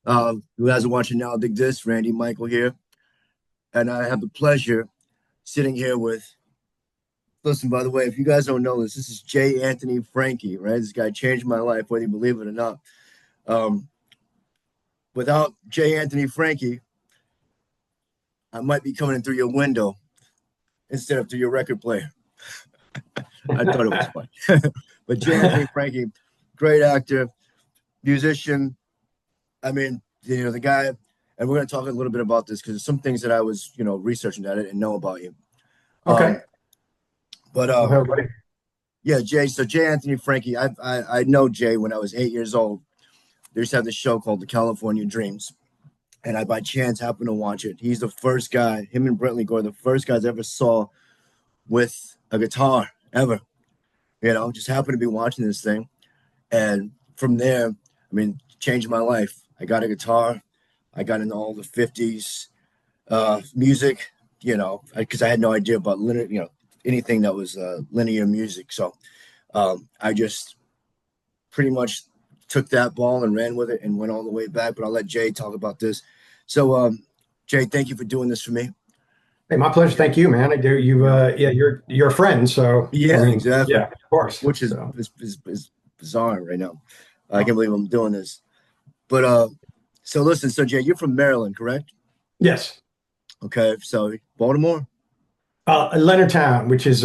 You guys are watching Now Dig This, Randy Michael here. And I have the pleasure sitting here with, listen, by the way, if you guys don't know this, this is J. Anthony Franke, right? This guy changed my life, whether you believe it or not. Without J. Anthony Franke, I might be coming in through your window instead of through your record player. I thought it was fun. But J. Anthony Franke, great actor, musician. I mean, the guy, and we're going to talk a little bit about this because there's some things that I was, researching that I didn't know about you. Okay. Yeah, Jay. So J. Anthony Franke, I know Jay when I was 8 years old. They used to have this show called The California Dreams. And I, by chance, happened to watch it. He's the first guy, him and Brentley Gore, the first guys I ever saw with a guitar ever. Just happened to be watching this thing. And from there, changed my life. I got a guitar. I got into all the 50s music, because I had no idea about linear, anything that was linear music. So I just pretty much took that ball and ran with it and went all the way back. But I'll let Jay talk about this. So, Jay, thank you for doing this for me. Hey, my pleasure. Thank you, man. I do. You're a friend, so yeah, exactly. Yeah, of course. Which is bizarre right now. I can't believe I'm doing this. But so listen, so Jay, you're from Maryland, correct? Yes. Okay, so Baltimore? Leonardtown, which is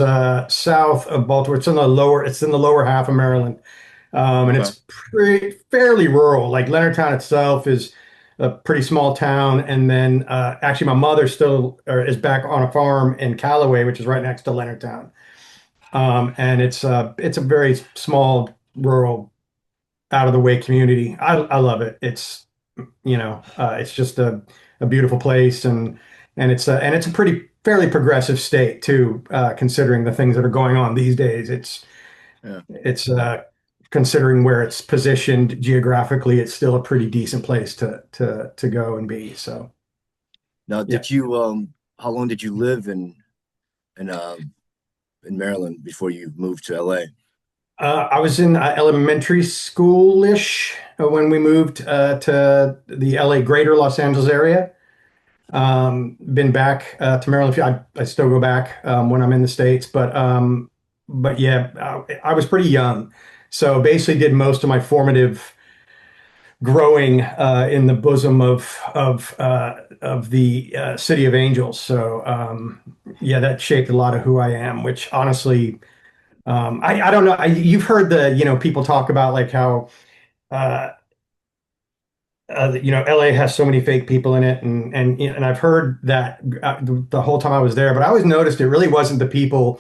south of Baltimore. It's in the lower half of Maryland. And it's fairly rural. Like Leonardtown itself is a pretty small town. And then actually my mother still is back on a farm in Callaway, which is right next to Leonardtown. And it's a very small, rural, out of the way community. I love it. It's it's just a beautiful place, and it's a fairly progressive state too, considering the things that are going on these days. It's considering where it's positioned geographically, it's still a pretty decent place to go and be. So now, did you how long did you live in Maryland before you moved to LA? I was in elementary school-ish when we moved to the LA greater Los Angeles area. Been back to Maryland. I still go back when I'm in the States, but yeah, I was pretty young. So basically did most of my formative growing in the bosom of the City of Angels. So yeah, that shaped a lot of who I am, which honestly, I don't know. You've heard people talk about like how LA has so many fake people in it, and I've heard that the whole time I was there. But I always noticed it really wasn't the people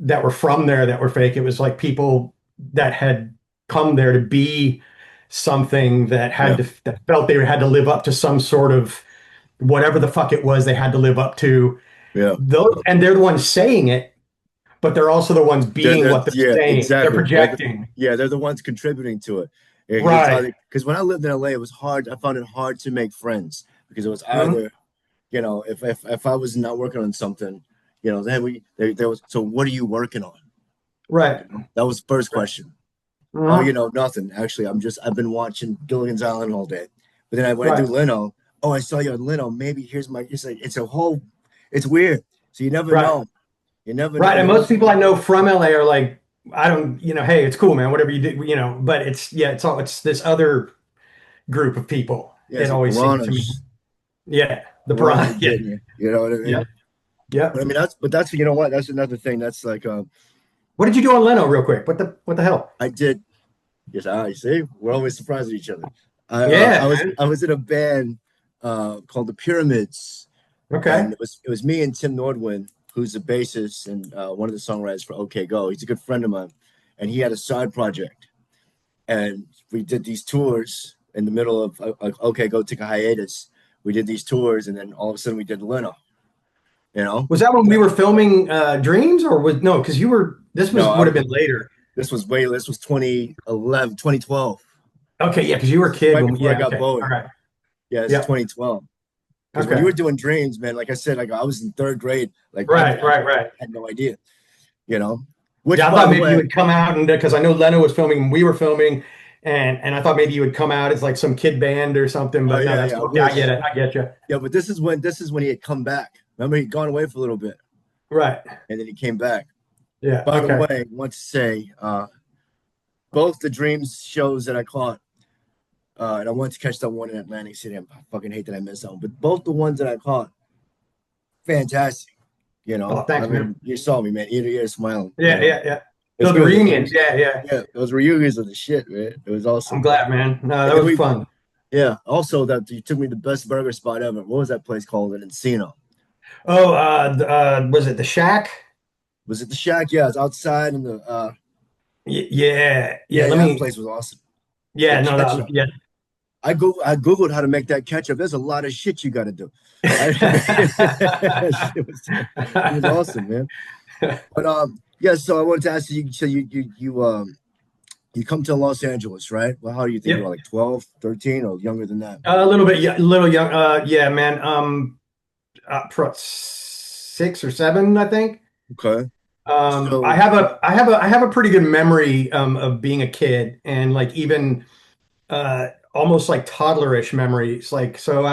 that were from there that were fake. It was like people that had come there to be something that that felt they had to live up to some sort of whatever the fuck it was they had to live up to. Yeah. And they're the ones saying it, but they're also the ones being what they're saying. Exactly. They're projecting. They're the ones contributing to it. Right. Because when I lived in LA, it was hard. I found it hard to make friends because it was either, if I was not working on something, then there was. So what are you working on? Right. That was the first question. Oh, nothing. Actually, I've been watching Gilligan's Island all day. But then when I do Leno, I saw you on Leno. Maybe it's weird. So you never know. You never know. Right. And most people I know from LA are like, I don't, hey, it's cool, man, whatever you do, but it's this other group of people. Yeah, it always seems to me. Yeah. The piranha. Yeah. You know what I mean? Yeah. Yeah. But that's you know what? That's another thing. That's like what did you do on Leno real quick? What the hell? I did. Yes, I see. We're always surprised at each other. I was in a band called the Pyramids. Okay. And it was me and Tim Nordwin, who's the bassist and one of the songwriters for OK Go. He's a good friend of mine, and he had a side project. And we did these tours in the middle of OK Go took a hiatus. We did these tours, and then all of a sudden we did Leno. Was that when we were filming Dreams, or no? Because you were. This would have been later. This was 2011, 2012. Okay, yeah, because you were a kid right before I got Bowie. All right. Yeah, it's 2012. Because when you were doing Dreams, man, like I said, I was in third grade. Like right. I had no idea. Which I thought maybe you would come out and because I know Leno was filming and we were filming, and I thought maybe you would come out as like some kid band or something, Oh but no, yeah, that's yeah, I cool. Yeah, I wish. get it. I get you. Yeah, but this is when he had come back. Remember, he'd gone away for a little bit, Right. and then he came back. Yeah. By the Okay. way, I want to say, both the Dreams shows that I caught, and I wanted to catch that one in Atlantic City. I fucking hate that I missed that one, but both the ones that I caught, fantastic. Oh, I thanks, man. mean, you saw me, man, ear to ear smiling. Yeah, yeah, yeah. It's No, the good. reunions. Yeah, yeah. Yeah, those reunions are the shit, man. It was I'm awesome. glad, man. No, And that then was we, fun. yeah. Also, that you took me to the best burger spot ever. What was that place called in Encino? Oh, was it the Shack? Was it the Shack? Yeah, it's outside in the. Yeah, Yeah, yeah. Let yeah, that me. place was awesome. The Yeah, no, ketchup. yeah. I googled how to make that ketchup. There's a lot of shit you got to do. It was awesome, man. But yeah. So I wanted to ask you. So you come to Los Angeles, right? Well, how do you think you Yeah, are? Like 12, 13, or younger than that? a little bit, yeah, a little young. Yeah, man. 6 or 7, I think. Okay. I So have a, I have a, I have a pretty good memory of being a kid, and like even almost like toddlerish memories. Like, so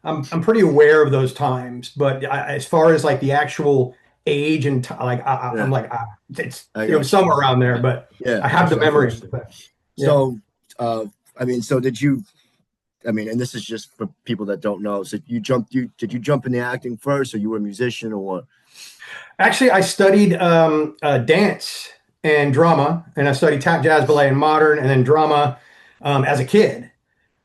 I'm pretty aware of those times. But as far as like the actual age and like, I'm yeah, like, it's I got you. somewhere around there. But Yeah, I have the I feel memory. you. But yeah. So, I mean, so did you? I mean, and this is just for people that don't know. So you jumped. You did you jump into acting first, or you were a musician, or what? Actually, I studied dance and drama, and I studied tap, jazz, ballet, and modern, and then drama as a kid.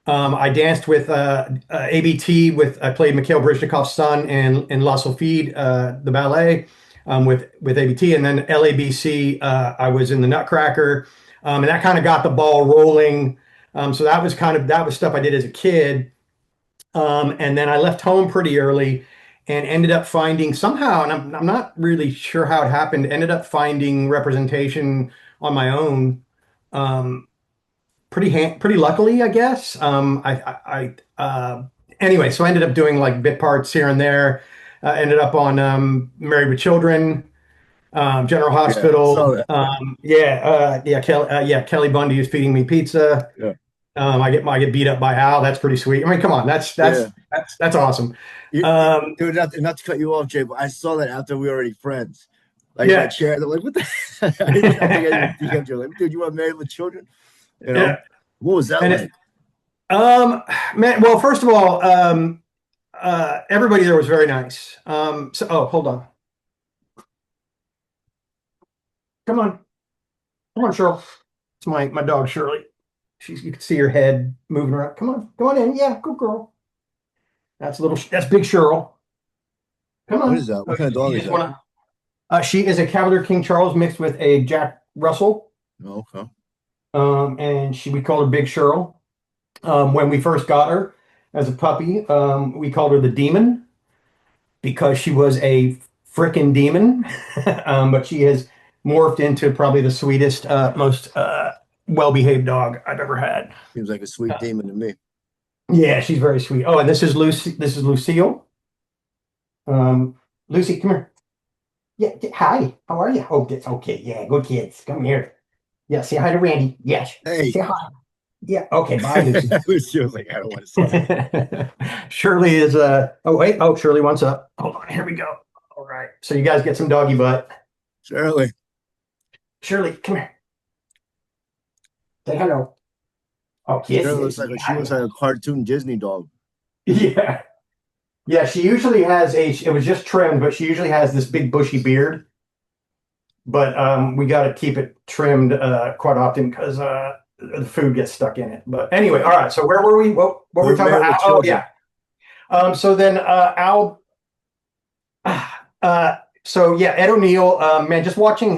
I danced with ABT. I played Mikhail Baryshnikov's son in La Solfède, the ballet, with ABT, and then LABC. I was in the Nutcracker, and that kind of got the ball rolling. So that was stuff I did as a kid. And then I left home pretty early and ended up finding somehow, and I'm not really sure how it happened, ended up finding representation on my own. Um, pretty luckily, I guess. Anyway, so I ended up doing like bit parts here and there. Ended up on Married with Children, General Yeah, I saw Hospital. that. Kelly Bundy is feeding me pizza. Yeah, I get beat up by Al. That's pretty sweet. I mean, come on, yeah. that's awesome. You, Um, dude, not to cut you off, Jay, but I saw that after we were already friends. Like my yeah, chair, they're like, "What the?" I think I even DM'd you like, "Dude, you want married with children?" You know, yeah, what was that and it's like? man. Well, first of all, everybody there was very nice. Oh, hold on, come on, come on, Cheryl. It's my dog Shirley. You can see her head moving around. Come on in. Yeah, good girl. That's big Cheryl. Come What is on. that? What Oh, kind of dog you is just that? want to. She is a Cavalier King Charles mixed with a Jack Russell. Oh, okay. And we called her Big Cheryl. When we first got her as a puppy, we called her the Demon because she was a frickin' demon. But she has morphed into probably the sweetest, most well-behaved dog I've ever had. Seems like a sweet Uh, demon to me. yeah, she's very sweet. Oh, and this is Lucy. This is Lucille. Lucy, come here. Yeah, hi. How are you? Oh, that's okay. Yeah, good kids. Come here. Yeah, say hi to Randy. Yes. Hey, Say hi. Yeah. Okay. Bye, Lucy. she was like, "I don't want to say that." Shirley is oh wait. Oh, Shirley wants up. Hold on. Here we go. All right. So you guys get some doggy butt. Shirley, Shirley, come here. Say hello. Oh, Shirley kisses. she looks like a cartoon Disney dog. Yeah. Yeah. She usually has it was just trimmed, but she usually has this big bushy beard. But we got to keep it trimmed quite often because the food gets stuck in it. But anyway, all right. So where were we? What were we talking Married with about? Oh, children. yeah. So then Al. So yeah, Ed O'Neill, man, just watching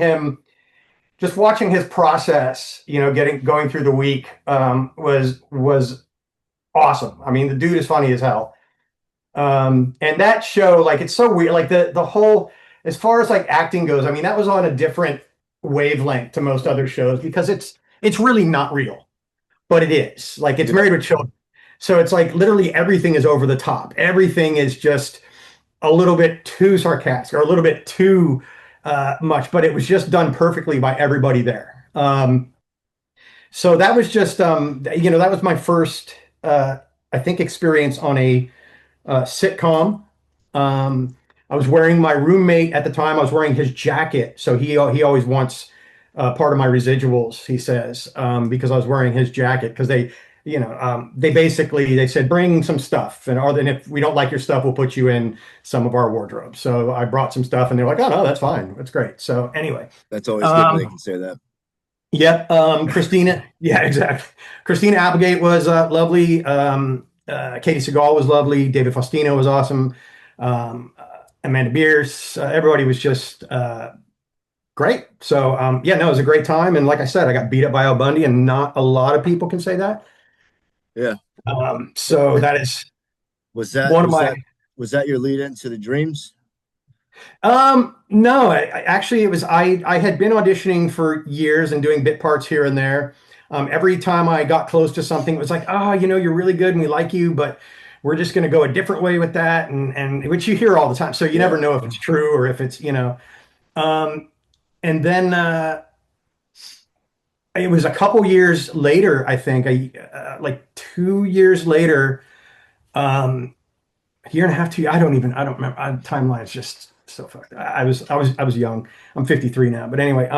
his process, going through the week, was awesome. I mean, the dude is funny as hell. And that show, like, it's so weird. Like the whole, as far as like acting goes, I mean, that was on a different wavelength to most other shows because it's really not real, but it is. Like it's Yeah. Married with Children, so it's like literally everything is over the top. Everything is just a little bit too sarcastic or a little bit too much, but it was just done perfectly by everybody there. So that was just, that was my first, I think, experience on a sitcom. Um, I was wearing my roommate at the time. I was wearing his jacket, so he always wants part of my residuals. He says because I was wearing his jacket because they basically they said bring some stuff and if we don't like your stuff, we'll put you in some of our wardrobe. So I brought some stuff, and they're like, oh no, that's fine, that's great. So anyway, That's always good when they um, can say that. yep. Christina. Yeah, exactly. Christina Applegate was lovely. Katie Seagal was lovely. David Faustino was awesome. Amanda Beers. Everybody was just great. So yeah, no, it was a great time. And like I said, I got beat up by Al Bundy, and not a lot of people can say that. Yeah. So that is Was that one of was my that was that your lead into the dreams? No, actually it was I had been auditioning for years and doing bit parts here and there. Every time I got close to something, it was like, oh, you're really good and we like you, but we're just going to go a different way with that, and which you hear all the time. So you Yeah. never know if it's true or if it's. Um, and then it was a couple years later, I think, like 2 years later, um, a year and a half, I don't remember. Timeline is just so fucked. I was young. I'm 53 now, but anyway,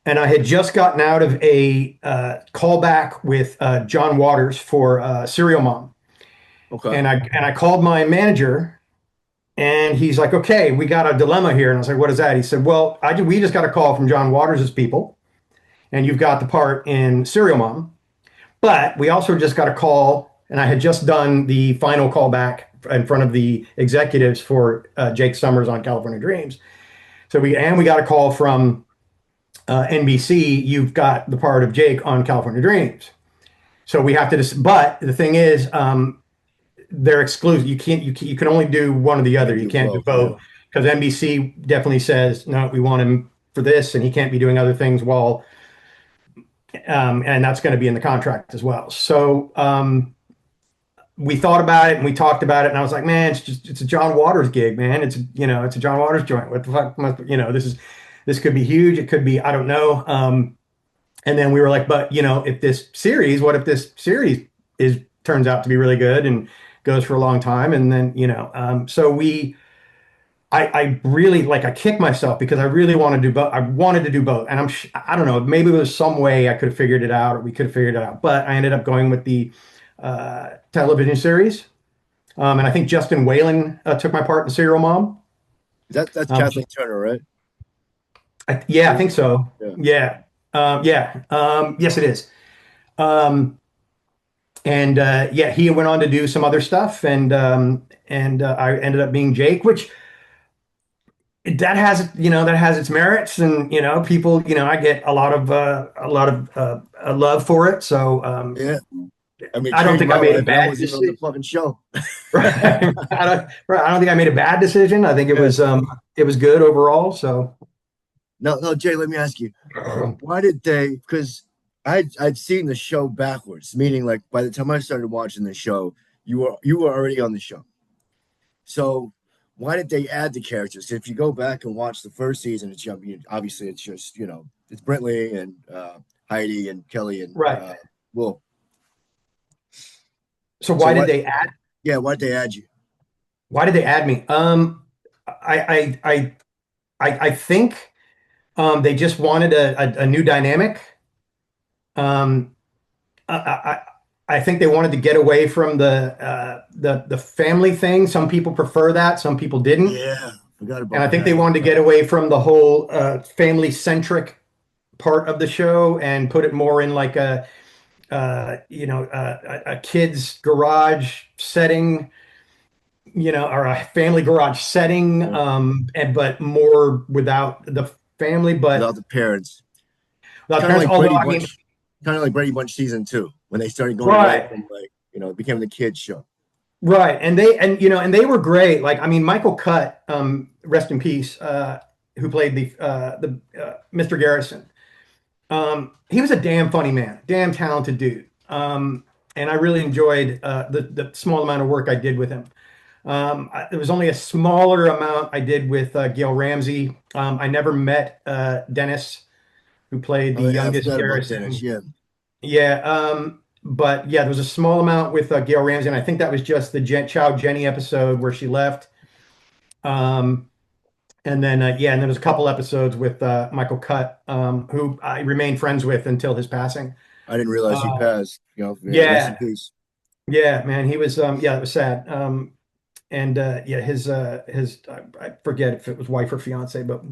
and I had just gotten out of a callback with John Waters for Serial Mom, Okay. and I called my manager, and he's like, "Okay, we got a dilemma here," and I was like, "What is that?" He said, "Well, we just got a call from John Waters' people, and you've got the part in Serial Mom, but we also just got a call." And I had just done the final callback in front of the executives for Jake Summers on California Dreams. So we got a call from NBC. You've got the part of Jake on California Dreams. So we have to. But the thing is, they're exclusive. You can only do one or the other. Can't You do can't do both. Yeah. both because NBC definitely says no. We want him for this, and he can't be doing other things while. And that's going to be in the contract as well. So we thought about it and we talked about it, and I was like, man, it's a John Waters gig, man. It's a John Waters joint. What the fuck this could be huge. It could be, I don't know. And then we were like, but if what if this series is turns out to be really good and goes for a long time, and then so I really like I kicked myself because I really wanted to do both. I wanted to do both, and I don't know, maybe there was some way I could have figured it out, or we could have figured it out, but I ended up going with the television series. And I think Justin Whalen took my part in Serial Mom. That's Um, Kathleen Turner, right? yeah, I Or is think it? so. Yeah. Yeah, yeah. Yes, it is. Um, and yeah, he went on to do some other stuff, and I ended up being Jake, which that has its merits, and people, I get a lot of love for it. So Yeah. I mean, it I don't changed think my I made a life, and I bad wasn't even on the decision. fucking show. Right. I don't think I made a bad decision. I think Yeah. it was good overall. So No, no, Jay, let me ask you, why did they? Because I'd seen the show backwards, meaning like by the time I started watching the show, you were already on the show. So why did they add the characters? If you go back and watch the first season, it's obviously it's just it's Brentley and Heidi and Kelly and right. Will. So So why did what? they add? Yeah, why did they add you? Why did they add me? I I I I think they just wanted a new dynamic. Um, I, I I think they wanted to get away from the family thing. Some people prefer that, some people didn't, Yeah, forgot and I about think they that. wanted to get away from the whole family centric part of the show and put it more in like a kid's garage setting, or a family garage setting, Yeah. and but more without the family, Without but the parents, without kind of parents. like Although Brady I mean, Bunch, kind of like Brady Bunch season two when they started going away right, from like it became the kids show. right, and they were great. Like I mean, Michael Cutt, rest in peace, who played the Mr. Garrison. He was a damn funny man, damn talented dude. And I really enjoyed the small amount of work I did with him. There was only a smaller amount I did with Gail Ramsey. I never met Dennis. who played the Oh yeah, I youngest forgot about Dennis. Garrison. Yeah, Yeah, but yeah, there was a small amount with Gail Ramsey, and I think that was just the Chow Jenny episode where she left. Um, and then yeah, and then there's a couple episodes with Michael Cutt, who I remained friends with until his passing. I didn't realize he Uh, passed. You know, yeah, rest in yeah, peace. yeah, man, he was yeah, it was sad. And yeah, his I forget if it was wife or fiance, but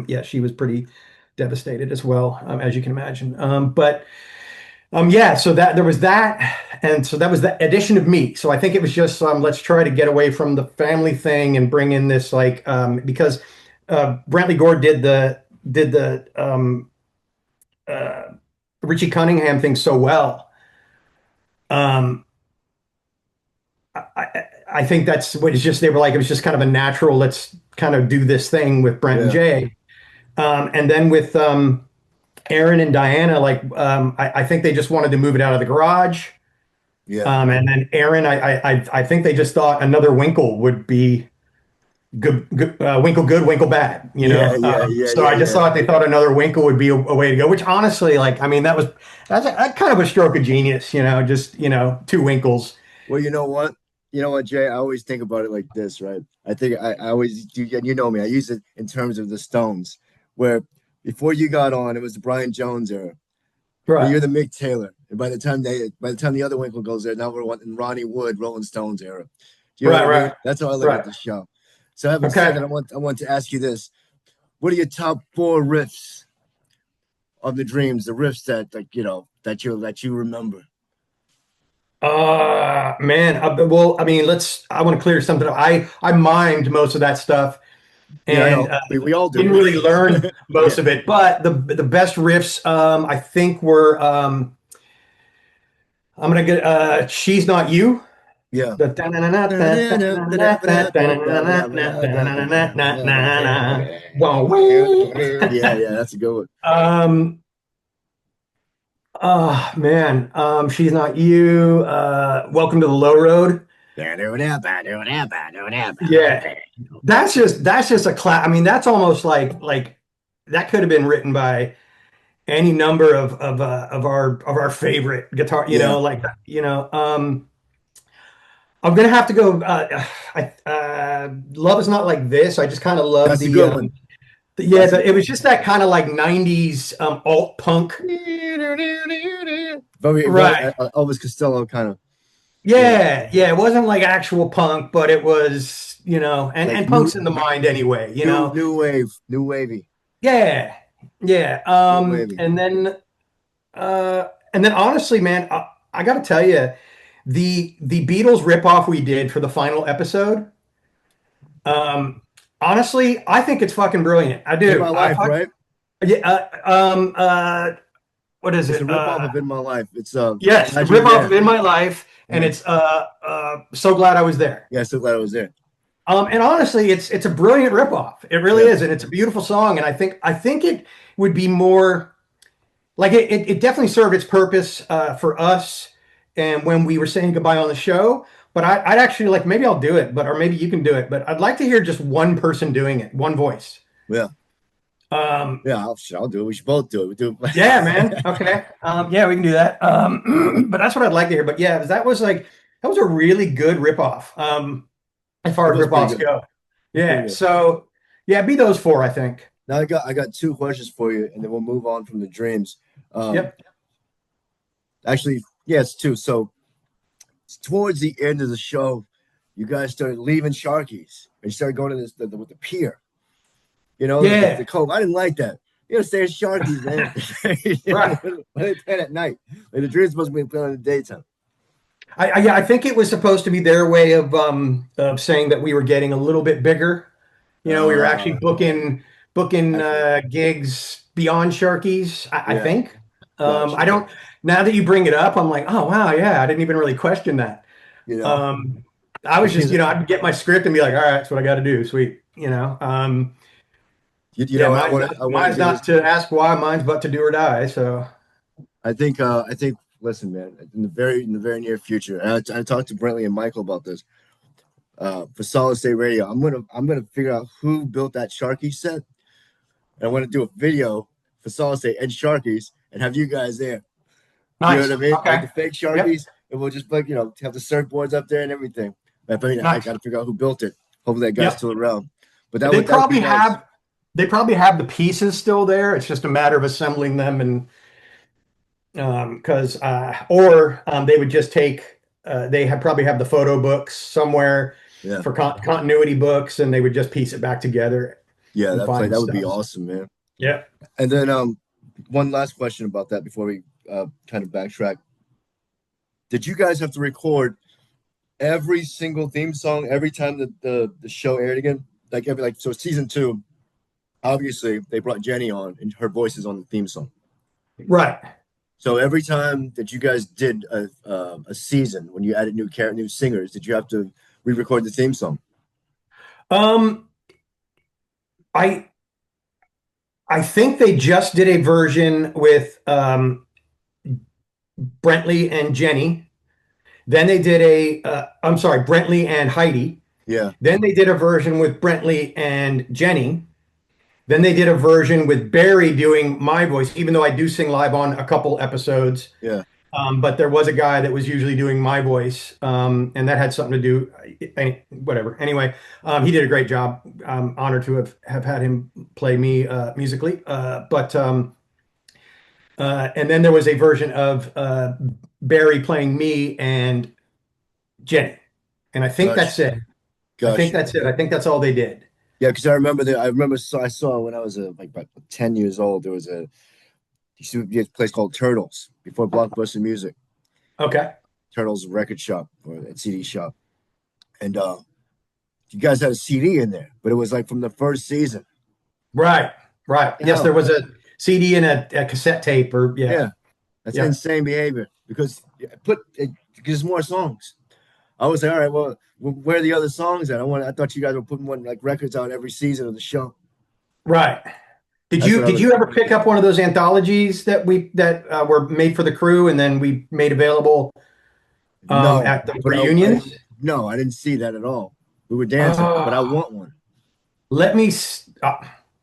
yeah, she was pretty devastated as well, as you can imagine. But yeah, so that there was that, and so that was the addition of me. So I think it was just let's try to get away from the family thing and bring in this like because Brantley Gore did the uh, Richie Cunningham thing so well. Um, I think that's what it's just they were like it was just kind of a natural let's kind of do this thing with Brent and Yeah, Jay, and then with Aaron and Diana like I think they just wanted to move it out of the garage. yeah, And then Aaron, I think they just thought another Winkle would be Winkle good, Winkle bad, you yeah, know. yeah, yeah, So yeah, I just yeah. thought they thought another Winkle would be a way to go. Which honestly, like, I mean, that's kind of a stroke of genius, you know. Just two Winkles. Well, you know what? You know what, Jay? I always think about it like this, right? I think I always do, and you know me. I use it in terms of the Stones, where before you got on, it was the Brian Jones era. Then Right, you're the Mick Taylor, and by the time the other Winkle goes there, now we're in Ronnie Wood, Rolling Stones era. Do you know what I mean? right, That's how I look at right. the show. So having said Okay. that, I want to ask you this: what are your top four riffs of the Dreams? The riffs that that you remember? Man. Well, I mean, I want to clear something up. I mimed most of that stuff Yeah, I and know. We all didn't do. really learn Yeah, most of it. But the best riffs, I think, were I'm gonna get "She's Not You." yeah. The Wah, Yeah, wee. yeah, that's a good one. Um, oh man, "She's Not You." "Welcome to the Low Road." Yeah, that's just a class. I mean, that's almost like that could have been written by any number of our favorite guitar. Yeah, I'm gonna have to go. Love Is Not Like This. I just kind of love that's a good one. That's a it good was one. just that kind of like '90s alt punk. Very Right. Elvis Costello kind of. Yeah, Yeah, yeah. It wasn't like actual punk, but it was, like and punk's in the mind anyway, new wavy, Yeah, yeah. new wavy. And then honestly, man, I got to tell you, the Beatles ripoff we did for the final episode. Um, honestly, I think it's fucking brilliant. I In My do. Life, right? Yeah. What is It's a it? ripoff of In My Life. It's Yes, the Glad You Were ripoff of There. In My Life, and Yeah, it's So Glad I Was There. yeah. So glad I was there. And honestly, it's a brilliant ripoff. It really Yeah, is, and it's a beautiful song. And I think it would be more like it definitely served its purpose for us, and when we were saying goodbye on the show. But I'd actually like maybe I'll do it, or maybe you can do it. But I'd like to hear just one person doing it, one voice. yeah, Um, yeah. I'll do it. We should both do it. We do yeah, man. it. Okay. Yeah, we can do that. But that's what I'd like to hear. But yeah, that was a really good ripoff. As far It as was pretty ripoffs good. go. It was pretty Yeah. good. So yeah, be those four, I think. Now I got two questions for you, and then we'll move on from the Dreams. Um, Yep. actually, yeah, it's two. So towards the end of the show, you guys started leaving Sharky's and you started going to with the pier. You know, the Yeah. Cove. I didn't like that. You gotta stay at Sharky's, man. You Right. know, when they play at night. Like the Dreams supposed to be playing in the daytime. Yeah, I think it was supposed to be their way of saying that we were getting a little bit bigger. We were actually Uh, booking I see. gigs beyond Sharky's, I Yeah, think. gotcha. I don't now that you bring it up, I'm like, oh wow, yeah, I didn't even really question that. You know, Um, I it was just, seems I'd get my script and be like, all right, that's what I got to do. Sweet. you Yeah, know I want to mine's do this. not to ask why, mine's but to do or die. So I think listen, man, in the very near future, and I talked to Brentley and Michael about this. For Solid State Radio, I'm gonna figure out who built that Sharky set. And I want to do a video for solid's sake and Sharkies and have you guys there. You know Nice. what I mean? Like Okay. the fake Yep. Sharkies, and we'll just like have the surfboards up there and everything. I mean, I Nice. got to figure out who built it. Hopefully that guy's Yep. still around. But They that would be probably nice. have they probably have the pieces still there. It's just a matter of assembling them and because or they would just take they have probably have the photo books somewhere Yeah, for continuity books, and they would just piece it back together yeah, and find that would be stuff. awesome, man. Yeah. And then one last question about that before we kind of backtrack. Did you guys have to record every single theme song every time that the show aired again? So season 2, obviously they brought Jenny on and her voice is on the theme song. Right. So every time that you guys did a season, when you added new singers, did you have to re-record the theme song? Um, I I think they just did a version with Brentley and Jenny. Then they did I'm sorry, Brentley and Heidi. Yeah, Then they did a version with Brentley and Jenny. Then they did a version with Barry doing my voice, even though I do sing live on a couple episodes. yeah. But there was a guy that was usually doing my voice, and that had something to do, whatever. Anyway, he did a great job. I'm honored to have had him play me musically. And then there was a version of Barry playing me and Jenny, and I think Gosh, that's it. I think gosh. that's it. I think that's all they did. Yeah, because I remember I saw when I was like about 10 years old. There was a place called Turtles before Blockbuster Music. Okay. Turtles record shop or a CD shop, and you guys had a CD in there, but it was like from the first season. Right. Right. Yes, there was a CD and a cassette tape, or Yeah, that's insane behavior because there's more songs. I was like, all right, well, where are the other songs at? I thought you guys were putting like records out every season of the show. Right. Did That's you what I did was. you ever pick up one of those anthologies that were made for the crew and then we made available No, at the but reunions? no, I didn't see that at all. We were dancing, but I Oh, want one. let me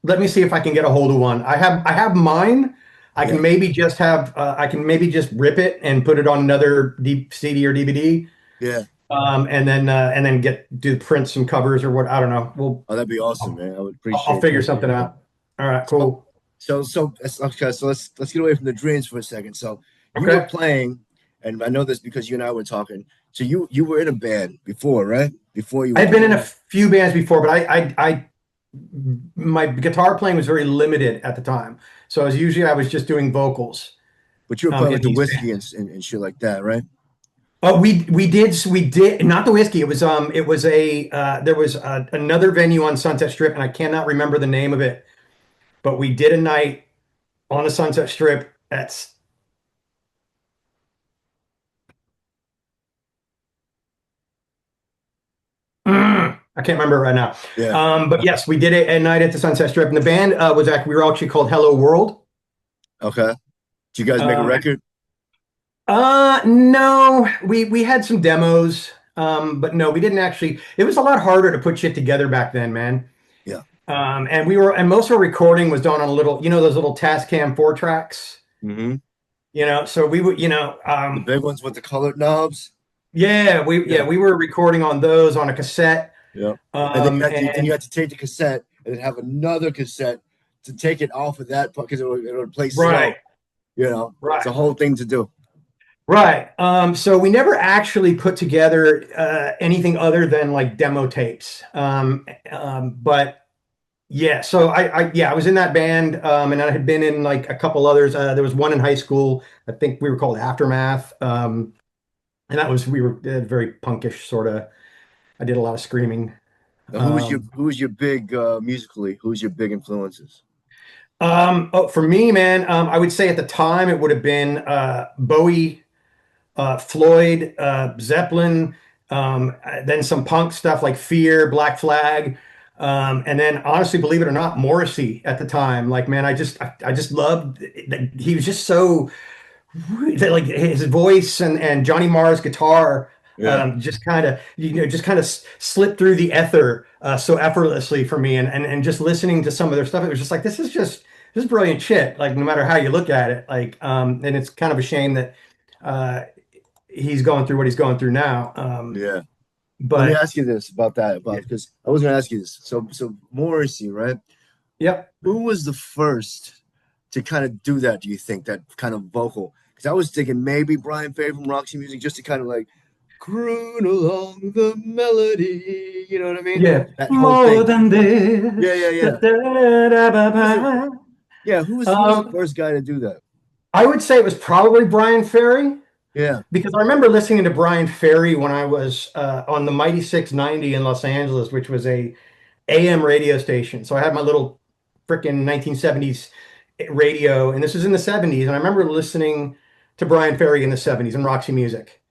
let me see if I can get a hold of one. I have mine. Yeah, I can maybe just rip it and put it on another CD or DVD, yeah. and then do prints and covers or what, I don't know. Oh, that'd be awesome, man. I would I'll appreciate figure that. something out. All right, So, cool. okay. So let's get away from the dreams for a second. So you were Okay. playing, and I know this because you and I were talking. So you were in a band before, right? Before you were I've been in playing, a few bands before, but I my guitar playing was very limited at the time. So I was just doing vocals but you were playing in with the these whiskey bands. and shit like that, right? Oh, we did not the whiskey. It was a there was another venue on Sunset Strip, and I cannot remember the name of it, but we did a night on the Sunset Strip. I can't remember it right now. Yeah. But yes, we did it at night at the Sunset Strip, and the band we were actually called Hello World. Okay. Did you guys make a Um, record? no, we had some demos, but no, we didn't actually. It was a lot harder to put shit together back then, man. Yeah. And most of our recording was done on a little, those little Tascam 4 tracks, Mm-hmm. so we would, The big ones with the colored knobs. yeah, Yeah. we were recording on those on a cassette. Yeah. And then you And had to take the cassette and then have another cassette to take it off of that because it would play slow. right, It's right. a whole thing to do. Right. So we never actually put together anything other than like demo tapes. But yeah, so I was in that band, and I had been in like a couple others. There was one in high school. I think we were called Aftermath. And we were very punkish sort of. I did a lot of screaming. Now, Um, who was your big musically? Who's your big influences? oh, for me, man, I would say at the time it would have been Bowie, Floyd, Zeppelin, then some punk stuff like Fear, Black Flag, and then honestly, believe it or not, Morrissey at the time. Like, man, I just loved he was just so like his voice and Johnny Marr's guitar. Yeah. Just kind of slipped through the ether so effortlessly for me, and just listening to some of their stuff, it was just like this is just this is brilliant shit. Like no matter how you look at it, like and it's kind of a shame that uh, he's going through what he's going through now. Yeah. Let me But ask you this about that, yeah, about because I was gonna ask you this. So Morrissey, right? yep, Who was the first to kind of do that, do you think, that kind of vocal? Because I was thinking maybe Brian Ferry from Roxy Music, just to kind of like croon along the melody, you know what I mean? yeah, That whole more thing. than Yeah, this. yeah, Da, yeah. da, da, ba, Who was the ba. yeah, who was the Um, first guy to do that? I would say it was probably Brian Ferry. Yeah, Because I remember listening to Brian Ferry when I was on the Mighty 690 in Los Angeles, which was a AM radio station. So I had my little freaking 1970s radio, and this was in the 70s. And I remember listening to Brian Ferry in the 70s and Roxy Music.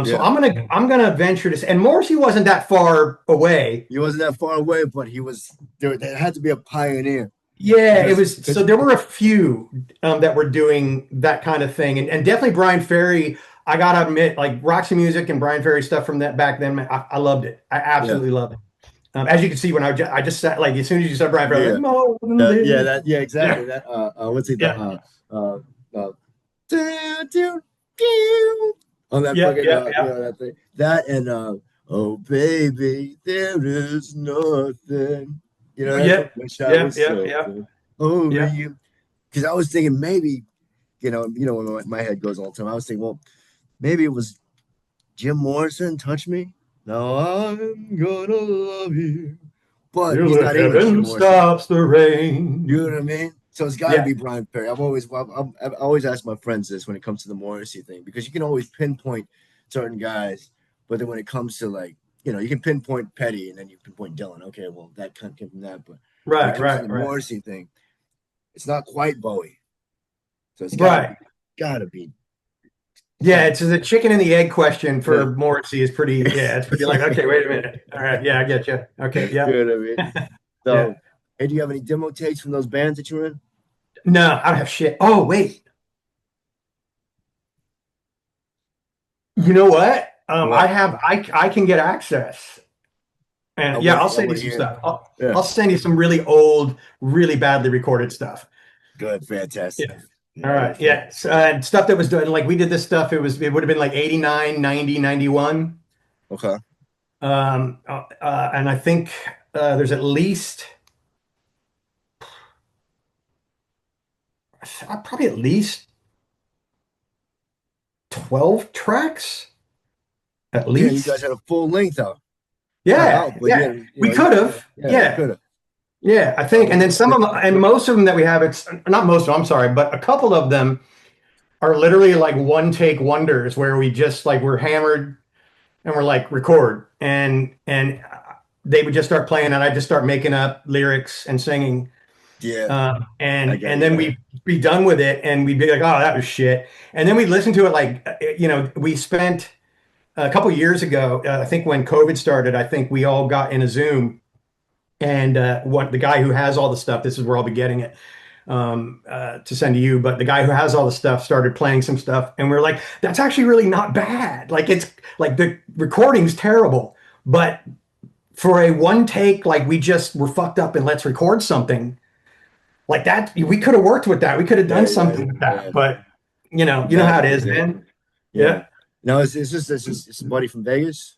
So yeah. I'm gonna venture to say, and Morrissey wasn't that far away. He wasn't that far away, but he was there. There had to be a pioneer Yeah, it because was. So there were a few that were doing that kind of thing, and definitely Brian Ferry. I gotta admit, like Roxy Music and Brian Ferry stuff from that back then, I loved it. I yeah, absolutely loved it. As you can see, when I just sat like as soon as you said Brian Ferry, I was yeah, like, more than this. yeah, Yeah, exactly. That what's it? yeah, Uh, uh, down, down, down, on that yeah, fucking yeah, yeah, that thing. That and oh baby, there is nothing. You know that thing? yeah, Wish I yeah, was yeah, yeah, something over yeah. you. Because I was thinking maybe, when my head goes all the time. I was thinking, well, maybe it was Jim Morrison, Touch Me. Now I'm gonna love you. But Till he's the not English, Jim heaven Morrison. stops the You know rain. what I mean? So it's got to Yeah, be Brian Ferry. I've always asked my friends this when it comes to the Morrissey thing because you can always pinpoint certain guys, but then when it comes to like you can pinpoint Petty and then you pinpoint Dylan. Okay, well that kind of came from that, but when it right, comes to right, the right, Morrissey thing, it's not quite Bowie. So it's right. gotta be, Yeah, gotta it's the chicken and the egg question be. for Morrissey is pretty. Yeah, it's pretty like okay, wait a minute. All right, yeah, I get you. Okay, You yep, know what I mean? yeah. So, hey, do you have any demo takes from those bands that you were in? No, I don't have shit. Oh wait, you know what? I What? have I can get access, I and yeah, want I'll I send you want to some hear. stuff. Yeah, I'll send you some really old, really badly recorded stuff. good, fantastic. Yeah. Yeah, All I love right. that. Yeah. So, stuff that was done like we did this stuff. It would have been like 89, 90, 91. Okay. And I think there's at least probably at least 12 tracks at Damn, you guys least. had a full length out. Not Yeah, out, but yeah. We could have. yeah, you Yeah. could have. Yeah, I think. Oh, And then some of them, and most of them that we have, it's not most of them, I'm sorry, but a couple of them are literally like one take wonders where we just like we're hammered and we're like record and they would just start playing and I just start making up lyrics and singing. yeah, I And got then you. we'd be done with it and we'd be like, oh, that was shit. And then we'd listen to it like, we spent a couple years ago, I think when COVID started, I think we all got in a Zoom and the guy who has all the stuff, this is where I'll be getting it to send to you, but the guy who has all the stuff started playing some stuff and we're like, that's actually really not bad. Like it's like the recording's terrible, but for a one take, like we just were fucked up and let's record something like that. We could have worked with that. We could have done Yeah, something with that. yeah, But you know how it exactly, is, exactly. man. Yeah. Yeah. No, it's a buddy from Vegas.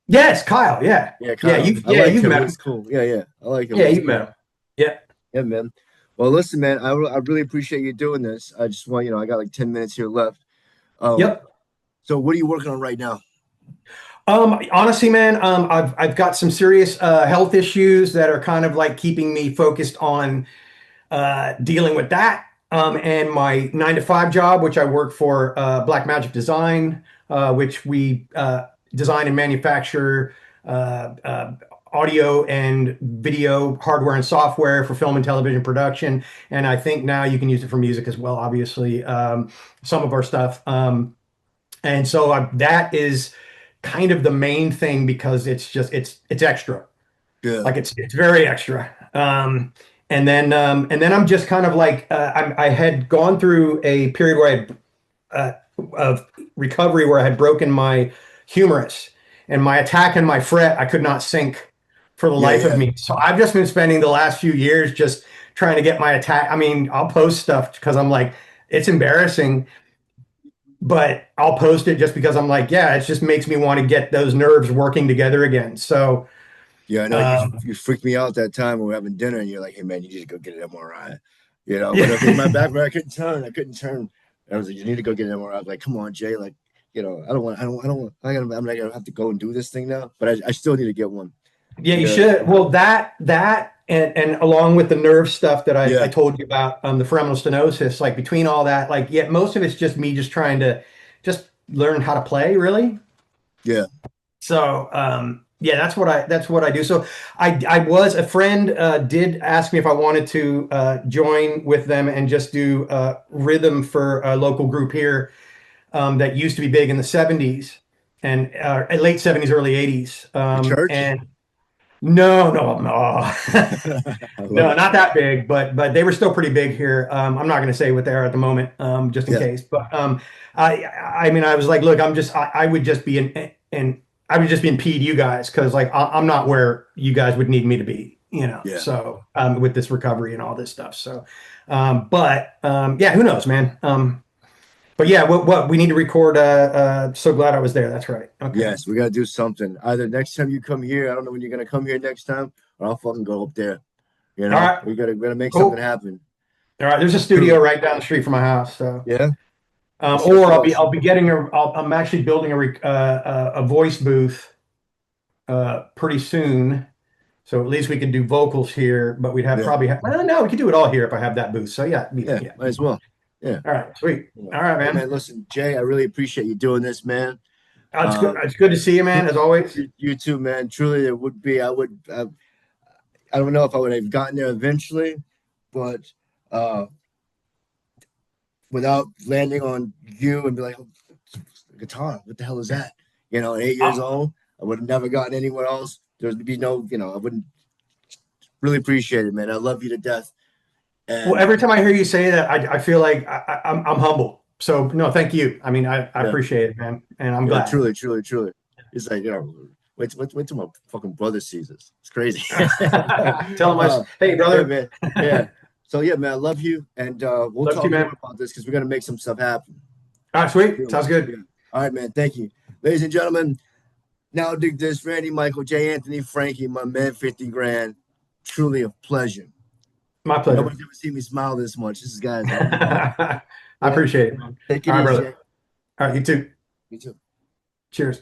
Yes, Kyle. Yeah. Yeah, Yeah. Kyle. I like You've him. met He's him. cool. Yeah, yeah. I like him. Yeah, He's you've met cool. him. Yeah. Yeah, man. Well, listen, man, I really appreciate you doing this. I just want, I got like 10 minutes here left. Um, Yep. so what are you working on right now? Honestly, man, I've got some serious health issues that are kind of like keeping me focused on dealing with that. And my 9 to 5 job, which I work for Black Magic Design, which we design and manufacture audio and video hardware and software for film and television production. And I think now you can use it for music as well, obviously, some of our stuff. And so that is kind of the main thing because it's extra. Yeah. Like it's very extra. And then I'm just kind of like I had gone through a period where of recovery where I had broken my humerus and my attack and my fret I could not sync for the Yeah, life of yeah. me. So I've just been spending the last few years just trying to get my attack. I mean, I'll post stuff because I'm like, it's embarrassing, but I'll post it just because I'm like, yeah, it just makes me want to get those nerves working together again. So, Yeah, I know you freaked me out that time when we were having dinner, and you're like, "Hey man, you need to go get an MRI." You know, but yeah. in my back where I couldn't turn. I was like, "You need to go get an MRI." I was like, "Come on, Jay, like, you know, I don't want, I'm not gonna have to go and do this thing now, but I still need to get one." Yeah, you Yeah, should. Well, and along with the nerve stuff that I yeah, told you about, the femoral stenosis, like between all that, like, yeah, most of it's just me just trying to just learn how to play, really. yeah. So, yeah, that's what I do. So I was a friend did ask me if I wanted to join with them and just do rhythm for a local group here that used to be big in the 70s and late 70s, early 80s. The church. And no, no, no. I love No, it. not that big, but they were still pretty big here. I'm not going to say what they are at the moment, just in Yeah, case. But I mean, I was like, look, I would just be in I would just be in P to you guys because like I'm not where you guys would need me to be, you know. yeah. So with this recovery and all this stuff. So, yeah, who knows, man. But yeah, what we need to record. So glad I was there. That's right. Okay. Yes, we gotta do something. Either next time you come here, I don't know when you're gonna come here next time, or I'll fucking go up there. You All know, right. we gotta make something Cool. happen. All right. There's a studio Truly. right down the street from my house. So. Yeah. Let's check Or it out. I'll be getting I'm actually building a voice booth pretty soon, so at least we can do vocals here. But we'd have Yeah. probably well, no, we could do it all here if I have that booth. So yeah, Yeah, yeah. might as well. Yeah. All right, sweet. Yeah. All right, Hey, man. man, listen, Jay, I really appreciate you doing this, man. It's good. It's good to see you, man. As always. You too, man. Truly, it would be. I don't know if I would have gotten there eventually, but uh, without landing on you and be like, oh, guitar, what the hell is that? You know, at 8 years old, I would have never gotten anywhere else. There'd be no, you know, I wouldn't really appreciate it, man. I love you to death. Well, And every time I hear you say that, I feel like I'm humble. So no, thank you. I mean, I yeah, appreciate it, man, and I'm yeah, glad. truly, truly, truly. It's like, you know, wait till my fucking brother sees this. It's crazy. Tell him hey, Yeah, brother. man. Yeah. So yeah, man, I love you, and we'll Love talk you, more man. about this because we're gonna make some stuff happen. All right, sweet. Sounds Yeah. good. All right, man. Thank you, ladies and gentlemen. Now dig this, Randy, Michael, J. Anthony, Frankie, my man, 50 grand. Truly a pleasure. My pleasure. Nobody's ever seen me smile this much. This is guys. I appreciate it, man. Take it All right, easy. brother. All right, you too. You too. Cheers.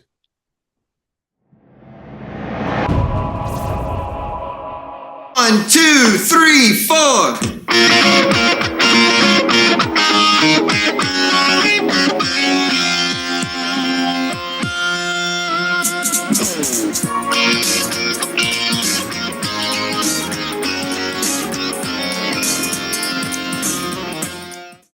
1, 2, 3, 4.